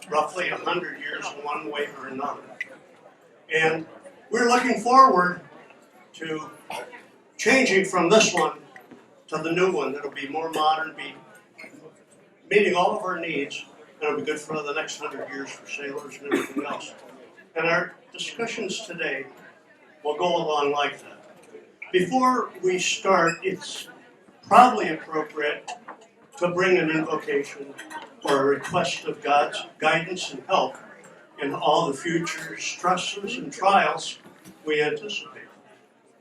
roughly 100 years in one way or another. And we're looking forward to changing from this one to the new one that'll be more modern, be meeting all of our needs, and it'll be good for the next 100 years for sailors and everything else. And our discussions today will go along like that. Before we start, it's probably appropriate to bring an invocation or a request of God's guidance and help in all the future stresses and trials we anticipate.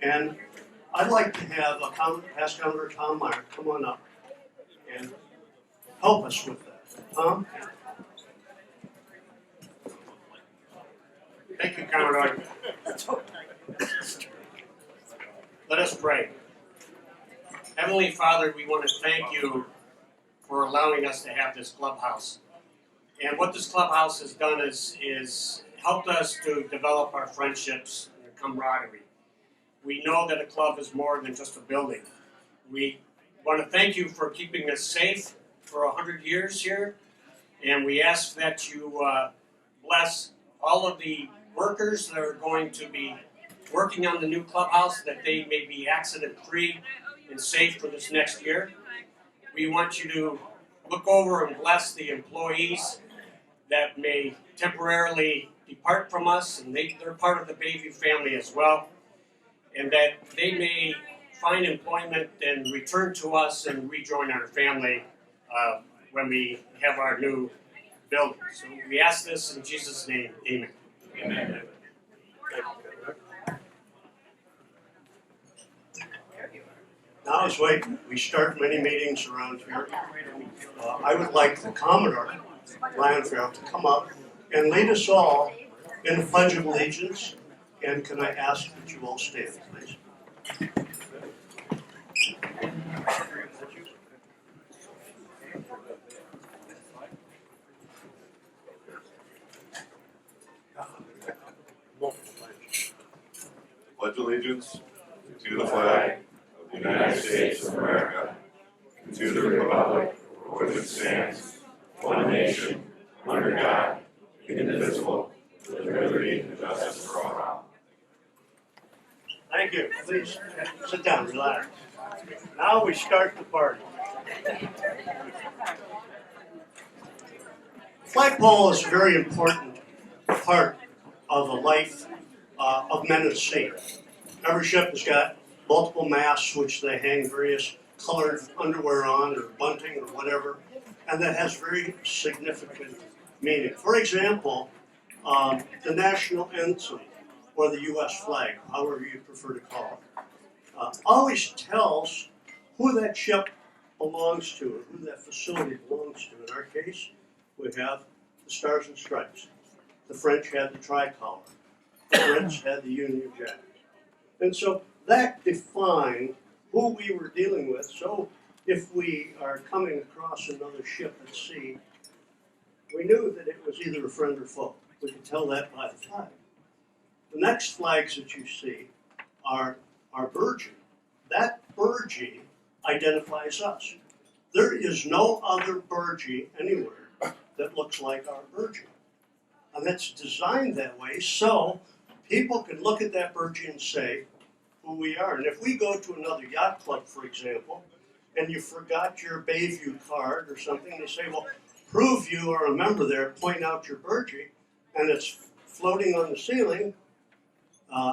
And I'd like to have Past Governor Tom Meyer come on up and help us with that. Tom? Thank you, Commodore. Let us pray. Heavenly Father, we want to thank you for allowing us to have this clubhouse. And what this clubhouse has done is helped us to develop our friendships and camaraderie. We know that a club is more than just a building. We want to thank you for keeping us safe for 100 years here. And we ask that you bless all of the workers that are going to be working on the new clubhouse, that they may be accident-free and safe for this next year. We want you to look over and bless the employees that may temporarily depart from us, and they're part of the Bayview family as well, and that they may find employment and return to us and rejoin our family when we have our new building. So we ask this in Jesus' name, amen. Amen. Now, as we start many meetings around here, I would like the Commodore, Landfield, to come up and lead us all in the Pledge of Allegiance. And can I ask that you all stand, please? Pledge allegiance to the flag of the United States of America, and to the republic for which it stands, one nation, under God, indivisible, with liberty and justice for all. Thank you. Please sit down, relax. Now we start the party. Flagpole is a very important part of the life of men at sea. Every ship has got multiple masts which they hang various colored underwear on or bunting or whatever, and that has very significant meaning. For example, the national anthem or the U.S. flag, however you prefer to call it, always tells who that ship belongs to or who that facility belongs to. In our case, we have the Stars and Stripes. The French had the tricolor. The Brits had the Union Jack. And so that defined who we were dealing with. So if we are coming across another ship at sea, we knew that it was either a friend or foe. We could tell that by the flag. The next flags that you see are burgee. That burgee identifies us. There is no other burgee anywhere that looks like our burgee. And that's designed that way so people can look at that burgee and say who we are. And if we go to another yacht club, for example, and you forgot your Bayview card or something, they say, well, prove you are a member there, point out your burgee, and it's floating on the ceiling,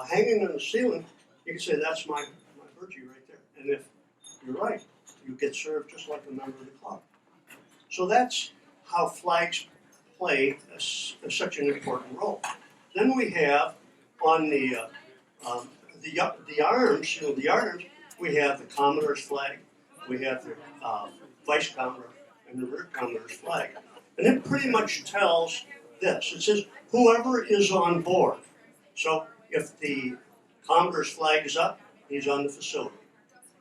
hanging on the ceiling, you can say, that's my burgee right there. And if you're right, you get served just like a member of the club. So that's how flags play such an important role. Then we have on the arms, the arms, we have the Commodore's flag, we have the Vice Commodore and the Rear Commodore's flag. And it pretty much tells this. It says whoever is on board. So if the Commodore's flag is up, he's on the facility.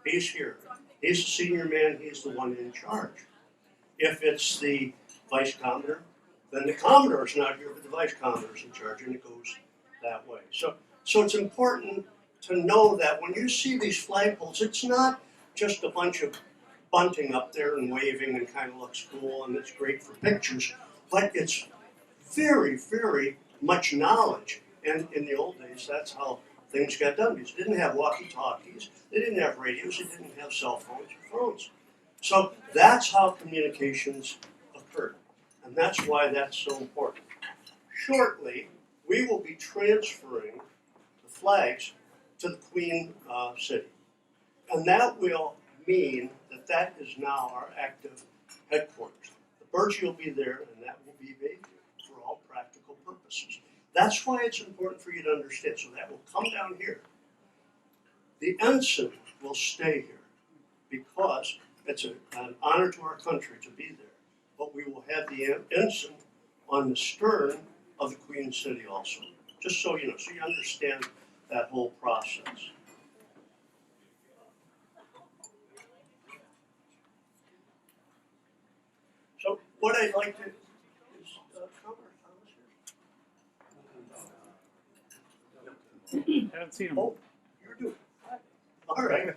He's here. He's the senior man, he's the one in charge. If it's the Vice Commodore, then the Commodore's not here, but the Vice Commodore's in charge, and it goes that way. So it's important to know that when you see these flagpoles, it's not just a bunch of bunting up there and waving and kind of looks cool and it's great for pictures, but it's very, very much knowledge. And in the old days, that's how things got done. Because they didn't have walkie-talkies, they didn't have radios, they didn't have cell phones or phones. So that's how communications occurred. And that's why that's so important. Shortly, we will be transferring the flags to the Queen City. And that will mean that that is now our active headquarters. The Burgee will be there, and that will be vacant for all practical purposes. That's why it's important for you to understand. So that will come down here. The ensign will stay here because it's an honor to our country to be there. But we will have the ensign on the stern of the Queen City also. Just so you know, so you understand that whole process. So what I'd like to is Commodore Thomas here. Haven't seen him. Oh, you're doing it. All right.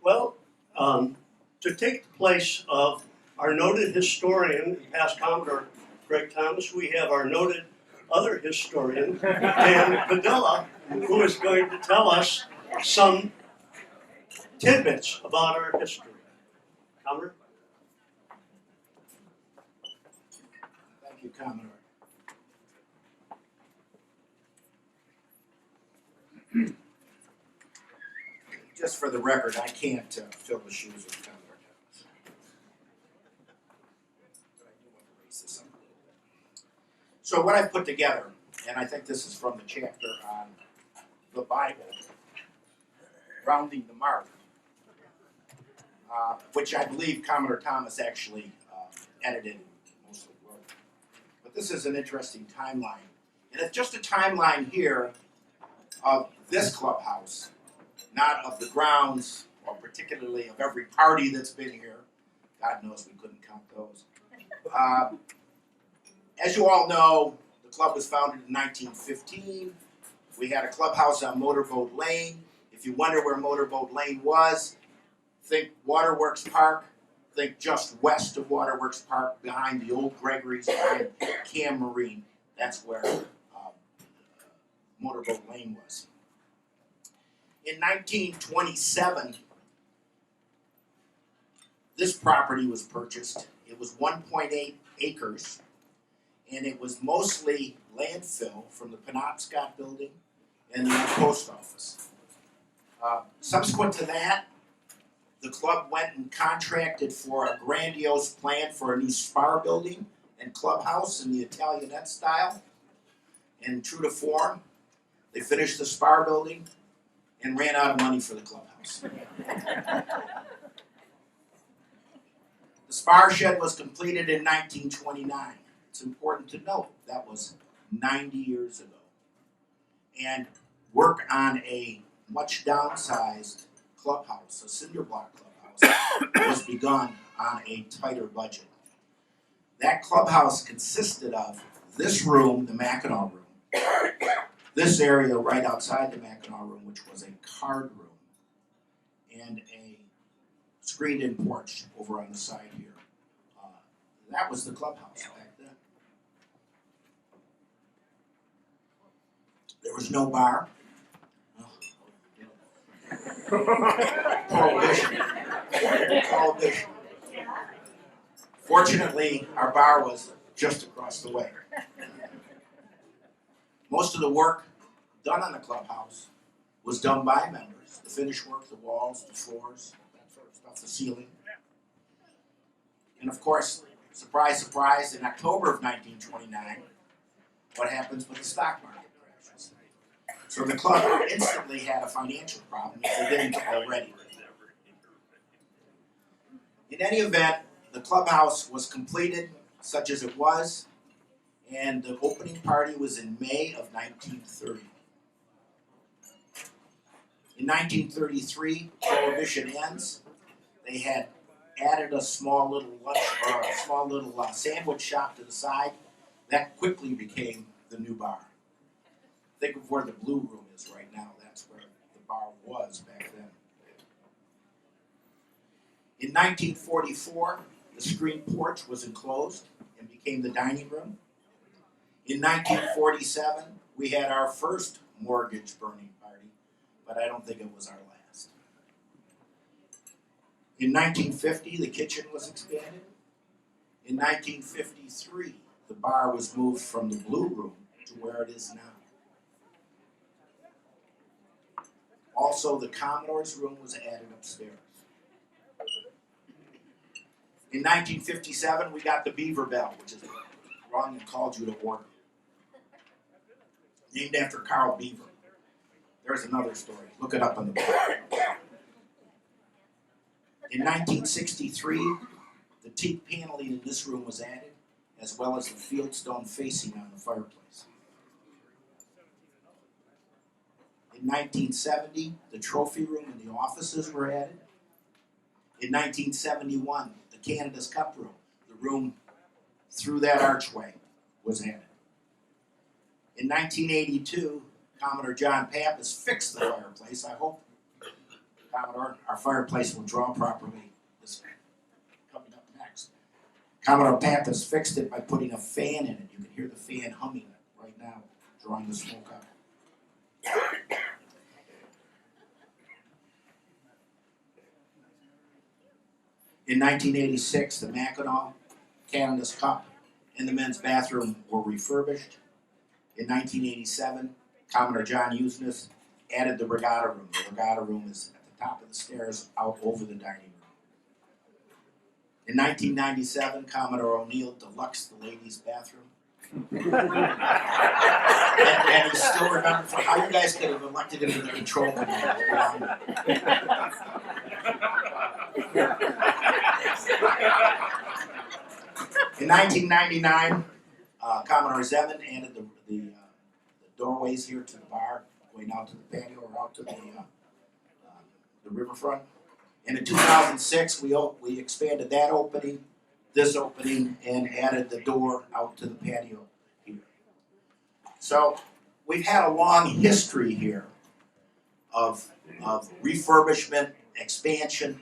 Well, to take the place of our noted historian and past Commodore Greg Thomas, we have our noted other historian, Dan Padilla, who is going to tell us some tidbits about our history. Commodore? Thank you, Commodore. Just for the record, I can't fill the shoes of Commodore Thomas. But I do want to raise this up a little bit. So what I've put together, and I think this is from the chapter on the Bible, Rounding the Mark, which I believe Commodore Thomas actually edited and mostly wrote. But this is an interesting timeline. And it's just a timeline here of this clubhouse, not of the grounds, or particularly of every party that's been here. God knows we couldn't count those. As you all know, the club was founded in 1915. We had a clubhouse on Motorboat Lane. If you wonder where Motorboat Lane was, think Waterworks Park. Think just west of Waterworks Park, behind the old Gregory's, behind Cam Marine. That's where Motorboat Lane was. In 1927, this property was purchased. It was 1.8 acres, and it was mostly landfill from the Penobscot building and the post office. Subsequent to that, the club went and contracted for a grandiose plan for a new spar building and clubhouse in the Italianate style. And true to form, they finished the spar building and ran out of money for the clubhouse. The spar shed was completed in 1929. It's important to note that was 90 years ago. And work on a much downsized clubhouse, a cinder block clubhouse, was begun on a tighter budget. That clubhouse consisted of this room, the Mackinac room, this area right outside the Mackinac room, which was a card room, and a screened-in porch over on the side here. That was the clubhouse back then. There was no bar. Prohibition. Prohibition. Fortunately, our bar was just across the way. Most of the work done on the clubhouse was done by members. The finish work, the walls, the floors, that sort of stuff, the ceiling. And of course, surprise, surprise, in October of 1929, what happens when the stock market crashes? So the club instantly had a financial problem if they didn't already. In any event, the clubhouse was completed, such as it was, and the opening party was in May of 1930. In 1933, Prohibition ends. They had added a small little lunch or a small little sandwich shop to the side. That quickly became the new bar. Think of where the Blue Room is right now. That's where the bar was back then. In 1944, the screen porch was enclosed and became the dining room. In 1947, we had our first mortgage burning party, but I don't think it was our last. In 1950, the kitchen was expanded. In 1953, the bar was moved from the Blue Room to where it is now. Also, the Commodore's room was added upstairs. In 1957, we got the Beaver Bell, which is wrong and called you to order. Named after Carl Beaver. There's another story. Look it up on the book. In 1963, the teak paneling in this room was added, as well as the fieldstone facing on the fireplace. In 1970, the trophy room and the offices were added. In 1971, the Canada's Cup room, the room through that archway, was added. In 1982, Commodore John Pappas fixed the fireplace. I hope, Commodore, our fireplace will draw properly. This coming up next. Commodore Pappas fixed it by putting a fan in it. You can hear the fan humming right now, drawing the smoke out. In 1986, the Mackinac, Canada's Cup, and the men's bathroom were refurbished. In 1987, Commodore John Usnes added the regatta room. The regatta room is at the top of the stairs out over the dining room. In 1997, Commodore O'Neill deluxed the ladies' bathroom. and he still remembers how you guys could have elected him to the control committee. In 1999, Commodore Zevin added the doorways here to the bar, going out to the patio or out to the riverfront. And in 2006, we expanded that opening, this opening, and added the door out to the patio here. So we've had a long history here of refurbishment, expansion,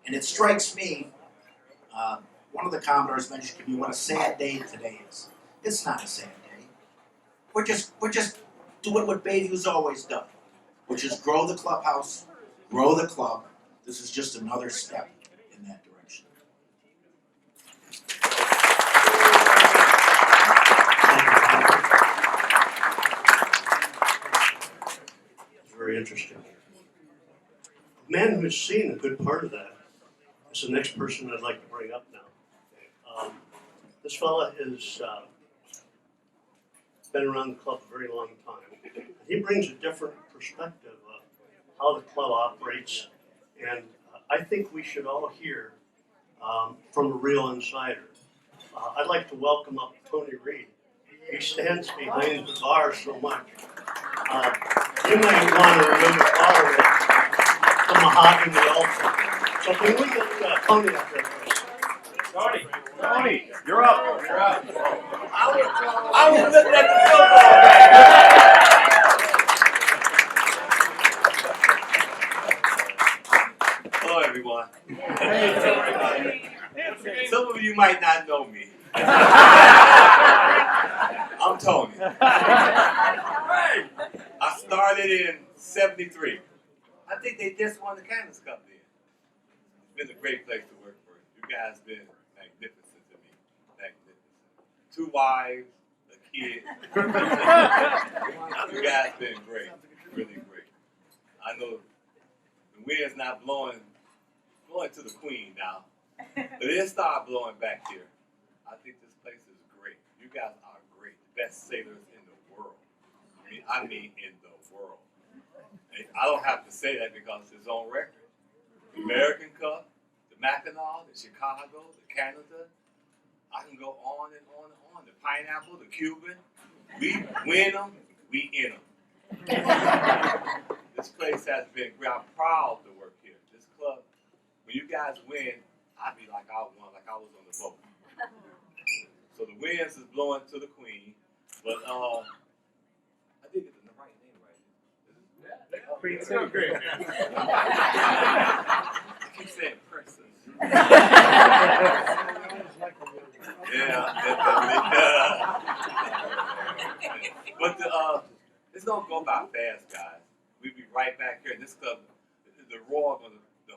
and it strikes me, one of the Commodores mentioned to me what a sad day today is. It's not a sad day. We're just doing what Bayview's always done, which is grow the clubhouse, grow the club. This is just another step in that direction. It's very interesting. The man who has seen a good part of that is the next person I'd like to bring up now. This fella has been around the club a very long time. He brings a different perspective of how the club operates, and I think we should all hear from a real insider. I'd like to welcome up Tony Reed. He stands behind the bar so much. You might want to remember all of it, the mahogany altar. So can we get Tony up there first? Tony, you're up. You're up. I was looking at the football game. Hello, everyone. Some of you might not know me. I'm Tony. I started in '73. I think they just won the Canada's Cup then. It's been a great place to work for. You guys been magnificent to me. Magnificent. 2 wives, a kid. You guys been great. Really great. I know the wind's not blowing to the Queen now. But it'll start blowing back here. I think this place is great. You guys are great. The best sailors in the world. I mean in the world. And I don't have to say that because it's on record. The American Cup, the Mackinac, the Chicago, the Canada. I can go on and on and on. The Pineapple, the Cuban. We win them, we in them. This place has been great. I'm proud to work here. This club, when you guys win, I be like I won, like I was on the boat. So the winds is blowing to the Queen, but I think it's the right name, right? Queen City. Great, man. I keep saying Princess. Yeah, don't go by fast, guys. We'll be right back here. This club, the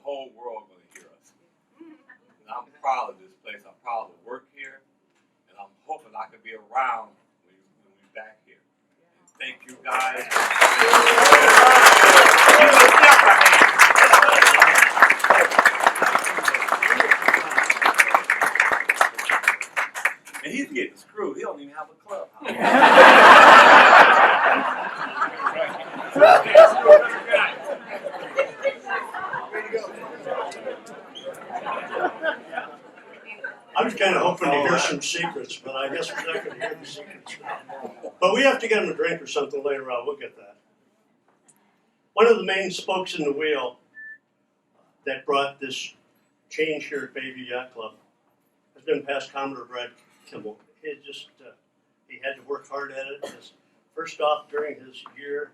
whole world gonna hear us. And I'm proud of this place. I'm proud to work here, and I'm hoping I can be around when we're back here. And thank you, guys. And he's getting screwed. He don't even have a clubhouse. I was kind of hoping to hear some secrets, but I guess we're not going to hear the secrets now. But we have to get him a drink or something later on. We'll get that. One of the main spokes in the wheel that brought this change here at Bayview Yacht Club has been past Commodore Brad Kimball. He had to work hard at it. First off, during his year,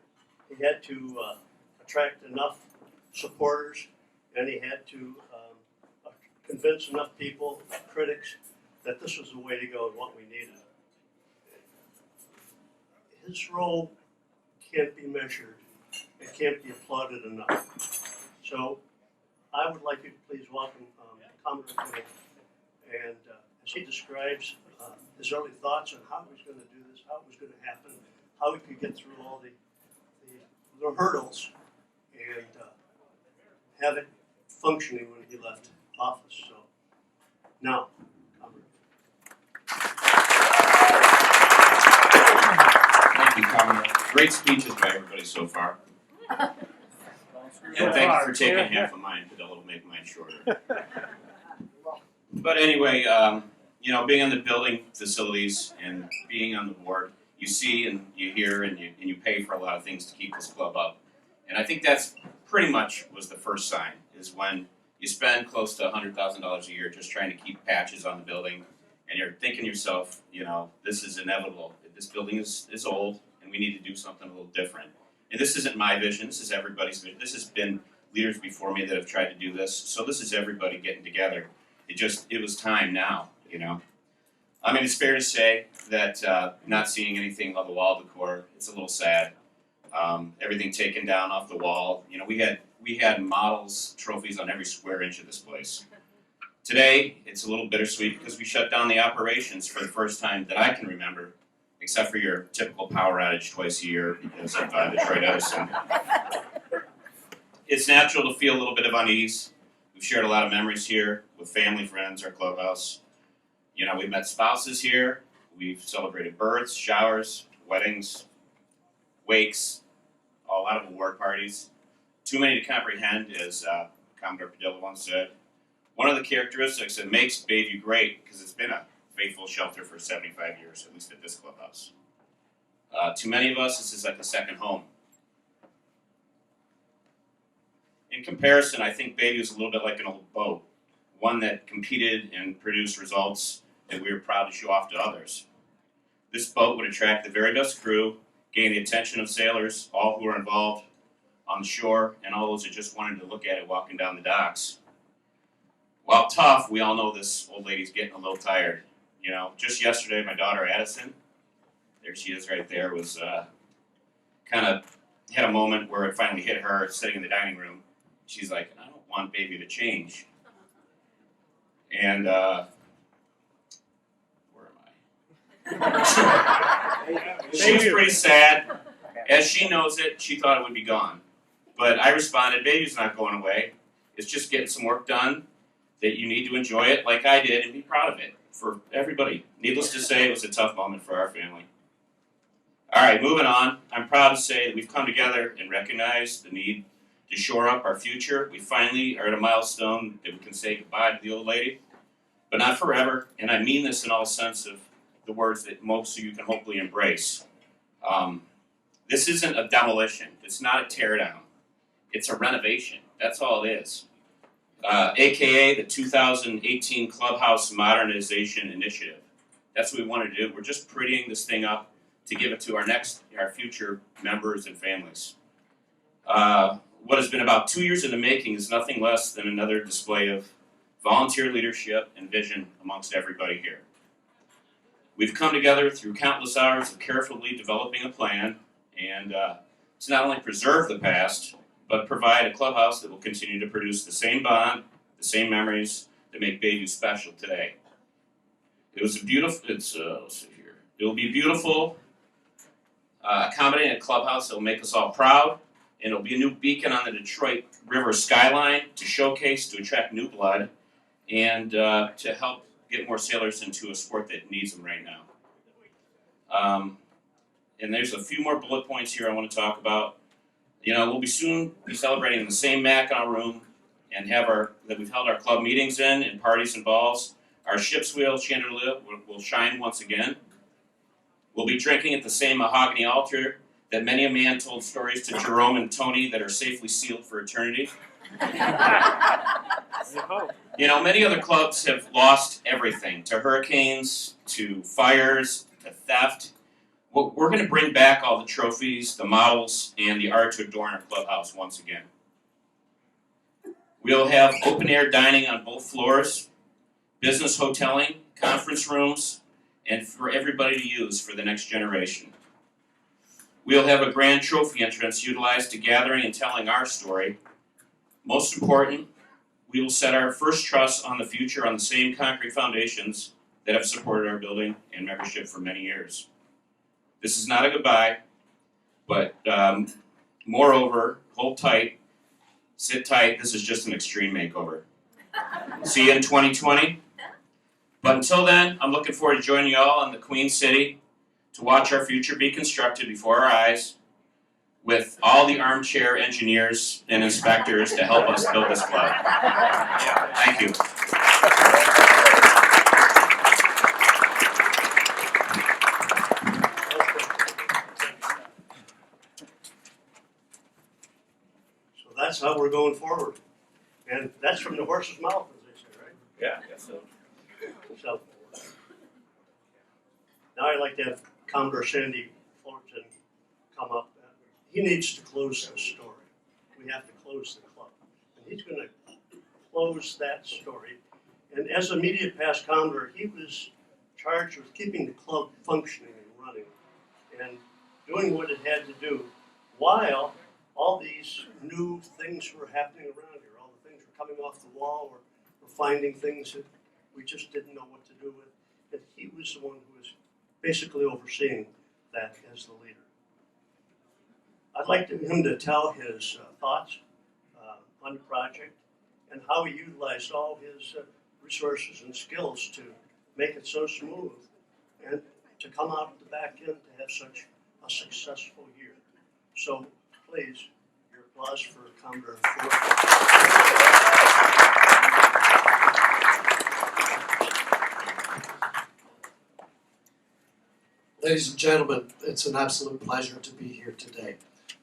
he had to attract enough supporters, and he had to convince enough people, critics, that this was the way to go and what we needed. His role can't be measured. It can't be applauded enough. So I would like you to please welcome Commodore Kimball, and as he describes his early thoughts on how he was going to do this, how it was going to happen, how he could get through all the hurdles and have it functioning when he left office. So now, Commodore. Thank you, Commodore. Great speeches by everybody so far. And thank you for taking half of mine, because it'll make mine shorter. But anyway, you know, being on the building facilities and being on the board, you see and you hear and you pay for a lot of things to keep this club up. And I think that's pretty much was the first sign, is when you spend close to $100,000 a year just trying to keep patches on the building, and you're thinking to yourself, you know, this is inevitable. This building is old, and we need to do something a little different. And this isn't my vision, this is everybody's vision. This has been leaders before me that have tried to do this, so this is everybody getting together. It was time now, you know. I mean, it's fair to say that not seeing anything on the wall decor, it's a little sad. Everything taken down off the wall. You know, we had models, trophies on every square inch of this place. Today, it's a little bittersweet because we shut down the operations for the first time that I can remember, except for your typical power outage twice a year because of Detroit Edison. It's natural to feel a little bit of unease. We've shared a lot of memories here with family, friends, our clubhouse. You know, we've met spouses here. We've celebrated births, showers, weddings, wakes, a lot of award parties. Too many to comprehend, as Commodore Padilla once said. One of the characteristics that makes Bayview great, because it's been a faithful shelter for 75 years, at least at this clubhouse. To many of us, this is like a second home. In comparison, I think Bayview is a little bit like an old boat, one that competed and produced results that we were proud to show off to others. This boat would attract the very best crew, gain the attention of sailors, all who were involved on the shore, and all those that just wanted to look at it walking down the docks. While tough, we all know this old lady's getting a little tired. You know, just yesterday, my daughter Addison, there she is right there, was kind of had a moment where it finally hit her sitting in the dining room. She's like, I don't want baby to change. And where am I? She was pretty sad. As she knows it, she thought it would be gone. But I responded, baby's not going away. It's just getting some work done that you need to enjoy it like I did and be proud of it for everybody. Needless to say, it was a tough moment for our family. All right, moving on. I'm proud to say that we've come together and recognized the need to shore up our future. We finally are at a milestone that we can say goodbye to the old lady, but not forever. And I mean this in all sense of the words that most of you can hopefully embrace. This isn't a demolition. It's not a teardown. It's a renovation. That's all it is. AKA the 2018 Clubhouse Modernization Initiative. That's what we want to do. We're just prettying this thing up to give it to our future members and families. What has been about 2 years in the making is nothing less than another display of volunteer leadership and vision amongst everybody here. We've come together through countless hours of carefully developing a plan and to not only preserve the past, but provide a clubhouse that will continue to produce the same bond, the same memories that make Bayview special today. It was a beautiful. Let's see here. It will be a beautiful, accommodating clubhouse that will make us all proud, and it'll be a new beacon on the Detroit River skyline to showcase, to attract new blood, and to help get more sailors into a sport that needs them right now. And there's a few more bullet points here I want to talk about. You know, we'll be soon be celebrating in the same Mackinac room and that we've held our club meetings in, and parties and balls. Our ship's wheel chandelier will shine once again. We'll be drinking at the same mahogany altar that many a man told stories to Jerome and Tony that are safely sealed for eternity. You know, many other clubs have lost everything, to hurricanes, to fires, to theft. Well, we're going to bring back all the trophies, the models, and the art to adorn our clubhouse once again. We'll have open-air dining on both floors, business hoteling, conference rooms, and for everybody to use for the next generation. We'll have a grand trophy entrance utilized to gathering and telling our story. Most important, we will set our first trust on the future on the same concrete foundations that have supported our building and membership for many years. This is not a goodbye, but moreover, hold tight, sit tight, this is just an extreme makeover. See you in 2020. But until then, I'm looking forward to joining you all in the Queen City to watch our future be constructed before our eyes with all the armchair engineers and inspectors to help us build this club. Thank you. So that's how we're going forward. And that's from the horse's mouth, as they say, right? Yeah, I guess so. So now I'd like to have Commodore Sandy Fullerton come up. He needs to close the story. We have to close the club. And he's going to close that story. And as immediate past Commodore, he was charged with keeping the club functioning and running and doing what it had to do while all these new things were happening around here. All the things were coming off the wall. We're finding things that we just didn't know what to do with. And he was the one who was basically overseeing that as the leader. I'd like him to tell his thoughts on the project and how he utilized all his resources and skills to make it so smooth and to come out at the back end to have such a successful year. So please, your applause for Commodore Ford. Ladies and gentlemen, it's an absolute pleasure to be here today.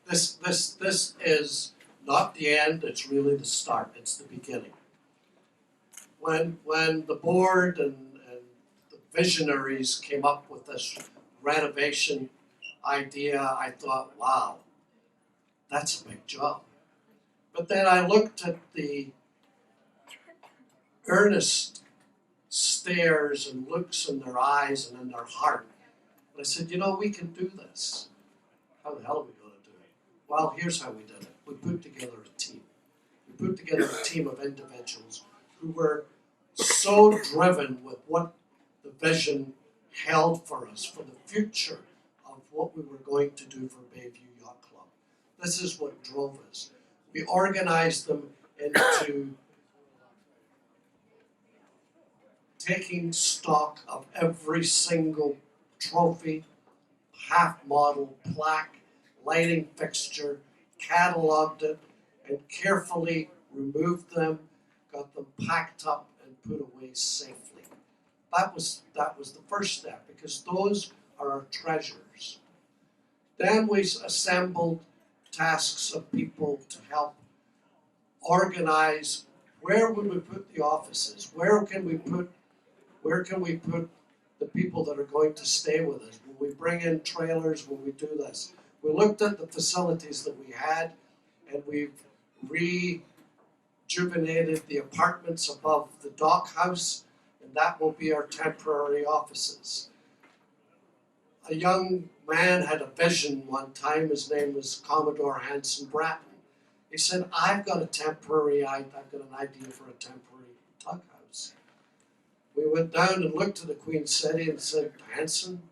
This is not the end, it's really the start, it's the beginning. When the board and the visionaries came up with this renovation idea, I thought, wow, that's a big job. But then I looked at the earnest stares and looks in their eyes and in their heart. And I said, you know, we can do this. How the hell are we going to do it? Well, here's how we did it. We put together a team. We put together a team of individuals who were so driven with what the vision held for us, for the future of what we were going to do for Bayview Yacht Club. This is what drove us. We organized them into taking stock of every single trophy, half model, plaque, lighting fixture, cataloged it, and carefully removed them, got them packed up and put away safely. That was the first step, because those are our treasures. Then we assembled tasks of people to help organize where would we put the offices, where can we put the people that are going to stay with us? Will we bring in trailers? Will we do this? We looked at the facilities that we had, and we've rejuvenated the apartments above the dock house, and that will be our temporary offices. a young man had a vision one time. His name was Commodore Hanson Bratton. He said, I've got an idea for a temporary tughouse. We went down and looked at the Queen City and said, Hanson,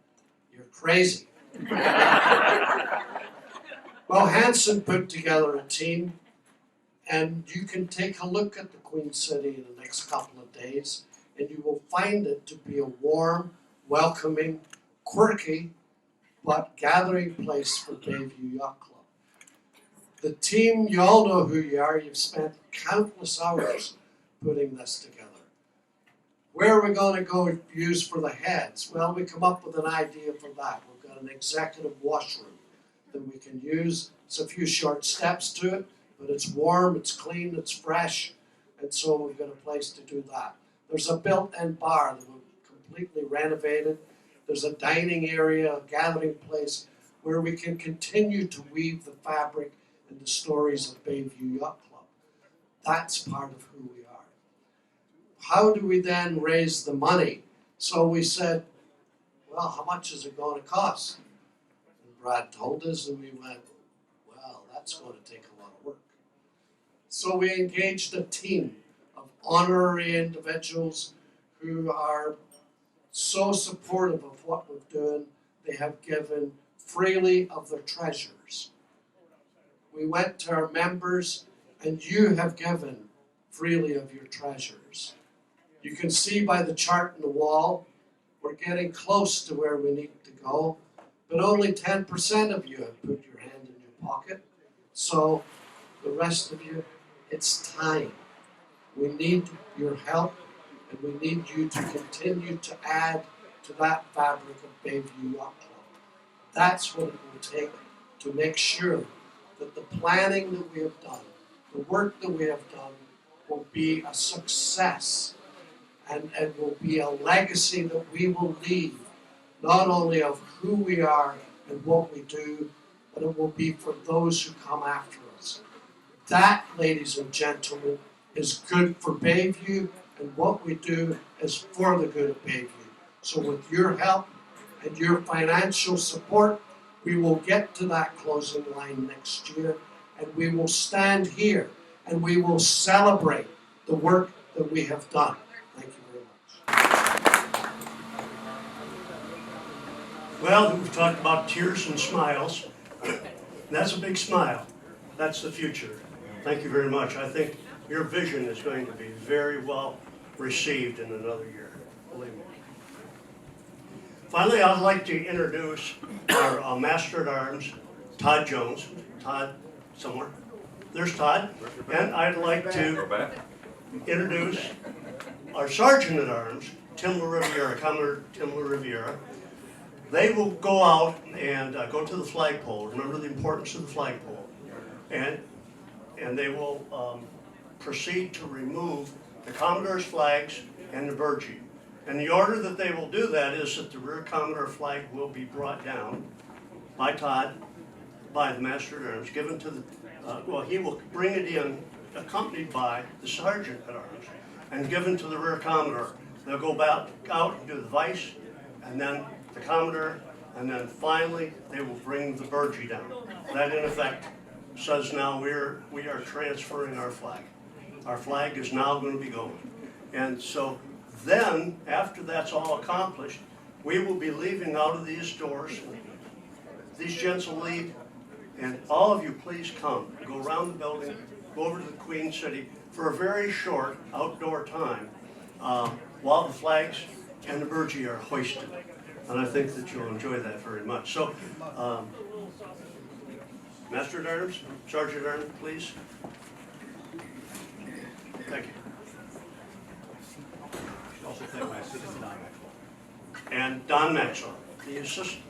you're crazy. Well, Hanson put together a team, and you can take a look at the Queen City in the next couple of days, and you will find it to be a warm, welcoming, quirky, but gathering place for Bayview Yacht Club. The team, you all know who you are. You've spent countless hours putting this together. Where are we going to go use for the heads? Well, we come up with an idea for that. We've got an executive washroom that we can use. It's a few short steps to it, but it's warm, it's clean, it's fresh, and so we've got a place to do that. There's a built-in bar that we've completely renovated. There's a dining area, a gathering place, where we can continue to weave the fabric and the stories of Bayview Yacht Club. That's part of who we are. How do we then raise the money? So we said, well, how much is it going to cost? And Brad told us, and we went, well, that's going to take a lot of work. So we engaged a team of honorary individuals who are so supportive of what we're doing. They have given freely of their treasures. We went to our members, and you have given freely of your treasures. You can see by the chart on the wall, we're getting close to where we need to go, but only 10% of you have put your hand in your pocket. So the rest of you, it's time. We need your help, and we need you to continue to add to that fabric of Bayview Yacht Club. That's what it will take to make sure that the planning that we have done, the work that we have done, will be a success and will be a legacy that we will leave, not only of who we are and what we do, but it will be for those who come after us. That, ladies and gentlemen, is good for Bayview, and what we do is for the good of Bayview. So with your help and your financial support, we will get to that closing line next year, and we will stand here and we will celebrate the work that we have done. Thank you very much. Well, we've talked about tears and smiles. That's a big smile. That's the future. Thank you very much. I think your vision is going to be very well received in another year. Believe me. Finally, I'd like to introduce our Master at Arms, Todd Jones. Todd, somewhere. There's Todd. And I'd like to introduce our Sergeant at Arms, Tim LaRiviera, Commodore Tim LaRiviera. They will go out and go to the flagpole. Remember the importance of the flagpole. And they will proceed to remove the Commodore's flags and the burgee. And the order that they will do that is that the rear Commodore flag will be brought down by Todd, by the Master at Arms, given to the, he will bring it in accompanied by the Sergeant at Arms and given to the rear Commodore. They'll go back out and do the vice, and then the Commodore, and then finally they will bring the burgee down. That in effect says now we are transferring our flag. Our flag is now going to be going. And so then, after that's all accomplished, we will be leaving out of these doors. These gents will leave, and all of you please come. Go around the building, go over to the Queen City for a very short outdoor time while the flags and the burgee are hoisted. And I think that you'll enjoy that very much. So, Master at Arms, Sergeant at Arms, please. Thank you. Also thank my assistant, Don Maxwell. And Don Maxwell, the assistant.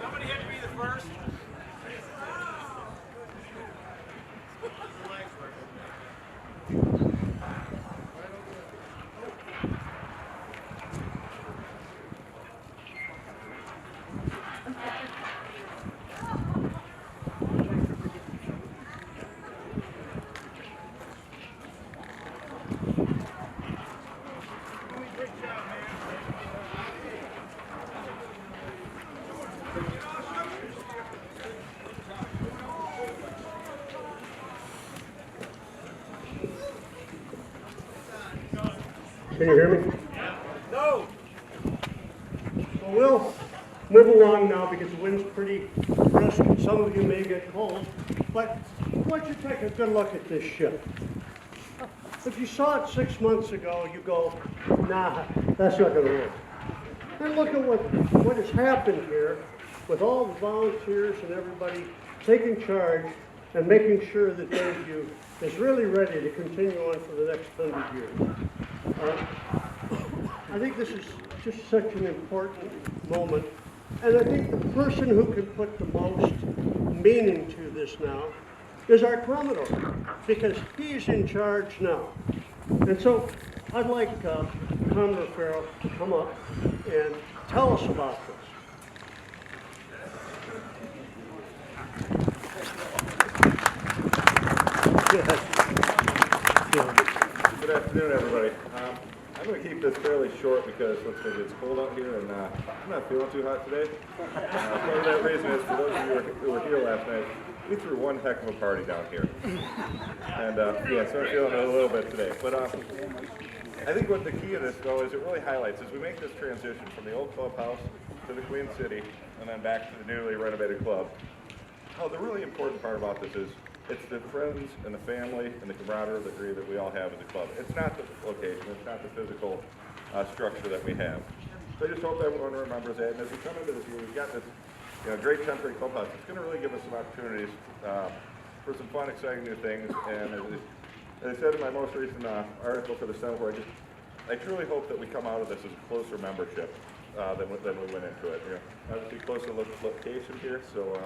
Somebody had to be the first. Can you hear me? No. Well, we'll move along now because the wind's pretty brisk and some of you may get cold. But why don't you take a good look at this ship? If you saw it 6 months ago, you go, nah, that's not going to work. And look at what has happened here with all the volunteers and everybody taking charge and making sure that Bayview is really ready to continue on for the next 100 years. I think this is just such an important moment. And I think the person who can put the most meaning to this now is our Commodore, because he's in charge now. And so I'd like Commodore Farrell to come up and tell us about this. Good afternoon, everybody. I'm going to keep this fairly short because it's cold out here and I'm not feeling too hot today. Part of that reason is for those of you who were here last night, we threw one heck of a party down here. And yeah, so I'm feeling it a little bit today. But I think what the key of this, though, is it really highlights as we make this transition from the old clubhouse to the Queen City and then back to the newly renovated club. Oh, the really important part about this is it's the friends and the family and the camaraderie that we all have as a club. It's not the location, it's not the physical structure that we have. So I just hope everyone remembers that. And as we come into this year, we've got this great temporary clubhouse. It's going to really give us some opportunities for some fun, exciting new things. And as I said in my most recent article for the Sun Report, I truly hope that we come out of this as a closer membership than we went into it. Obviously, closer location here, so.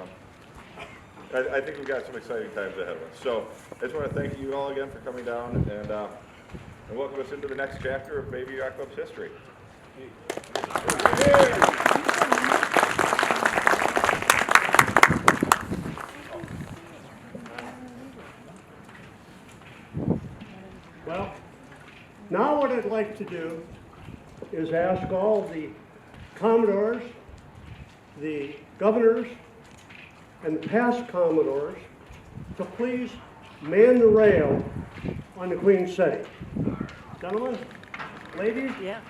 I think we've got some exciting times ahead of us. So I just want to thank you all again for coming down and welcome us into the next chapter of Bayview Yacht Club's history. Well, now what I'd like to do is ask all the Commodores, the governors, and the past Commodores to please man the rail on the Queen City. Gentlemen, ladies? Yeah.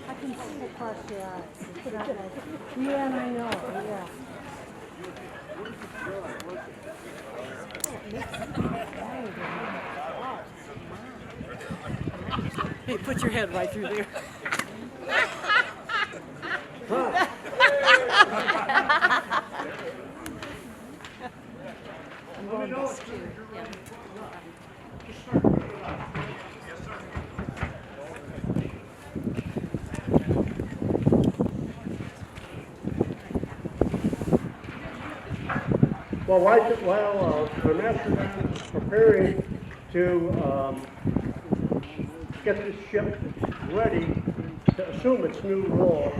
I can see across your eyes. It's not like, yeah, and I know, yeah. Hey, put your head right through there. I'm going to school. Yeah. Well, while our master is preparing to get this ship ready to assume its new role,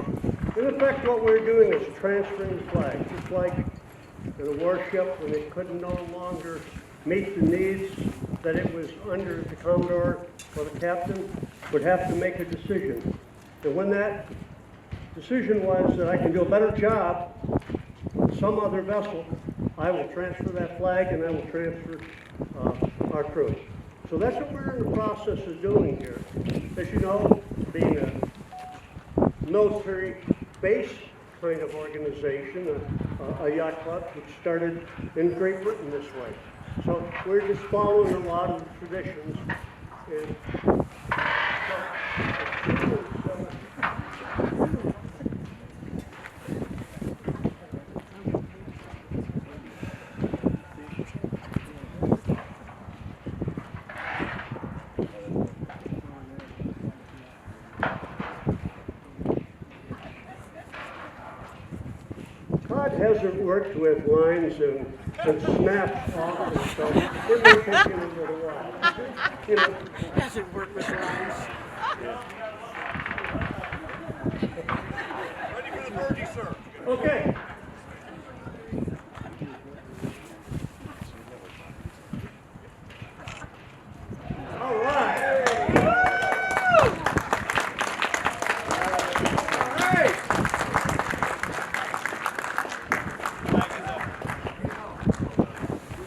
in effect what we're doing is transferring the flag, just like in a warship when it could no longer meet the needs that it was under, the Commodore or the captain would have to make a decision. And when that decision was that I can do a better job on some other vessel, I will transfer that flag and I will transfer our crew. So that's what we're in the process of doing here. As you know, being a military base kind of organization, a yacht club, which started in Great Britain this way. So we're just following a lot of the traditions Todd hasn't worked with lines and snaps often, so it may take him a little while. You know, Hasn't worked with lines. Ready for the birdie, sir. okay. All right.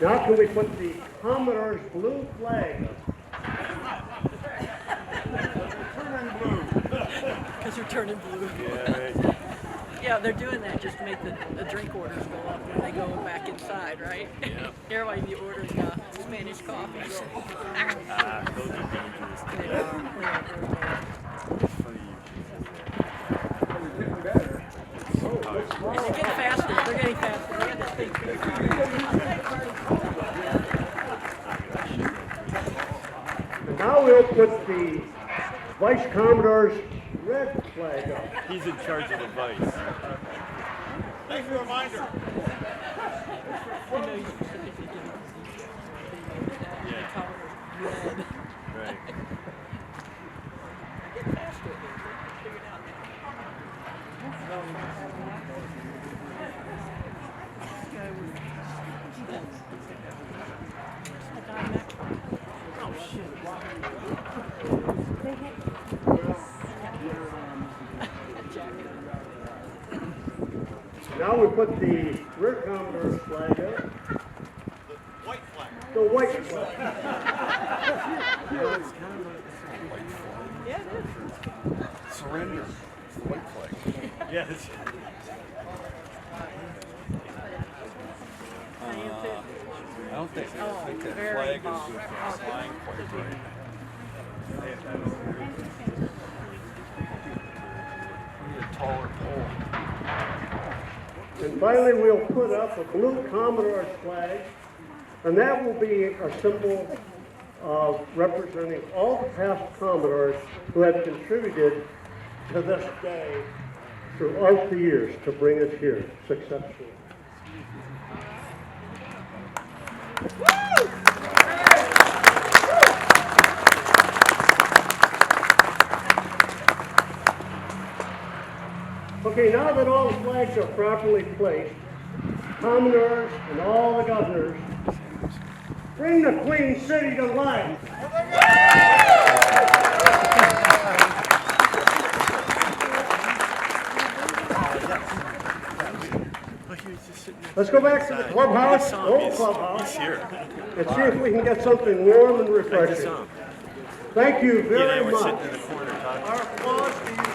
Now can we put the Commodore's blue flag up? Because they're turning blue. Yeah, they're doing that just to make the drink orders go up when they go back inside, right? Yeah. Everybody be ordering Spanish coffee. Those are dangerous. They are. They're getting faster. They're getting faster. They got this thing figured out. And now we'll put the Vice Commodore's red flag up. He's in charge of the vice. Thanks for the reminder. You know, you specifically give them the color red. Right. They're getting faster. They're figuring out Oh shit. Now we put the rear Commodore's flag up. White flag. The white flag. Yeah, it is. Surrender. It's the white flag. Yes. I don't think so. I think that very flag is bomb. flying quite right. We need a taller pole. And finally, we'll put up a blue Commodore's flag, and that will be a symbol of representing all the past Commodores who have contributed to this day throughout the years to bring us here successfully. Okay, now that all the flags are properly placed, Commodores and all the governors, bring the Queen City to life. Let's go back to the clubhouse, old clubhouse, and see if we can get something warm and refreshing. Thank you very much. Sitting in the corner talking. Our applause to you.